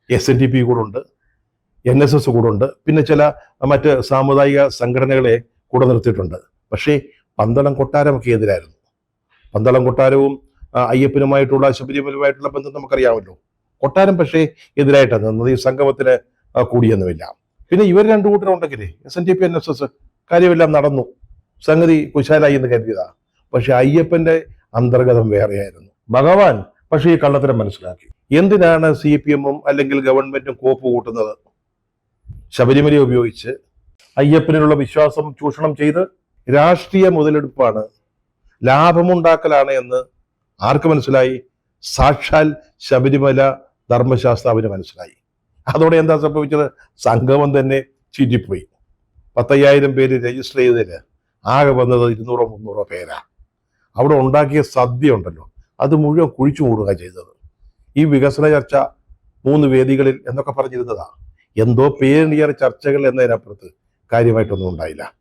SNDP കൂടെ ഉണ്ട്, NSS കൂടെ ഉണ്ട്, പിന്നെ ചില മറ്റ് സാമുദായിക സംഘടനകളെ കൂടെ നിർത്തിയിട്ടുണ്ട്. പക്ഷേ പന്തളം കൊട്ടാരമൊക്കെ എതിരായിരുന്നു. പന്തളം കൊട്ടാരവും അയ്യപ്പനുമായിട്ടുള്ള ശബരിമലയുമായിട്ടുള്ള ബന്ധം നമുക്കറിയാമല്ലോ. കൊട്ടാരം പക്ഷേ എതിരായിട്ടാണ് നിന്നത്, ഈ സംഗമത്തിന് കൂടിയൊന്നുമില്ല. പിന്നെ ഇവർ രണ്ടു കൂട്ടരുണ്ടെങ്കിലേ SNDP NSS കാര്യമെല്ലാം നടന്നു, സംഗതി കുശാലായി എന്ന് കരുതിയതാ. പക്ഷെ അയ്യപ്പന്റെ അന്തർഗതം വേറെയായിരുന്നു. ഭഗവാൻ പക്ഷേ ഈ കള്ളത്തരം മനസ്സിലാക്കി. എന്തിനാണ് CPM-ഉം അല്ലെങ്കിൽ ഗവൺമെന്റും കോപ്പ് കൂട്ടുന്നത്? ശബരിമല ഉപയോഗിച്ച് അയ്യപ്പനിലുള്ള വിശ്വാസം ചൂഷണം ചെയ്ത് രാഷ്ട്രീയ മുതലെടുപ്പാണ്, ലാഭമുണ്ടാക്കലാണ് എന്ന് ആർക്ക് മനസ്സിലായി? സാക്ഷാൽ ശബരിമല ധർമ്മശാസ്താവിന് മനസ്സിലായി. അതോടെ എന്താ സംഭവിച്ചത്? സംഗമം തന്നെ ചീറ്റിപ്പോയി. 10,000 പേര് രജിസ്റ്റർ ചെയ്തതിന് ആകെ വന്നത് 200-300 പേരാ. അവിടെ ഉണ്ടാക്കിയ സദ്യ ഉണ്ടല്ലോ, അത് മുഴുവൻ കുഴിച്ചു മൂടുക ചെയ്തത്. ഈ വികസന ചർച്ച 3 വേദികളിൽ എന്നൊക്കെ പറഞ്ഞിരുന്നതാ. എന്തോ പേരിനിയർ ചർച്ചകൾ എന്നതിനപ്പുറത്ത് കാര്യമായിട്ടൊന്നും ഉണ്ടായില്ല.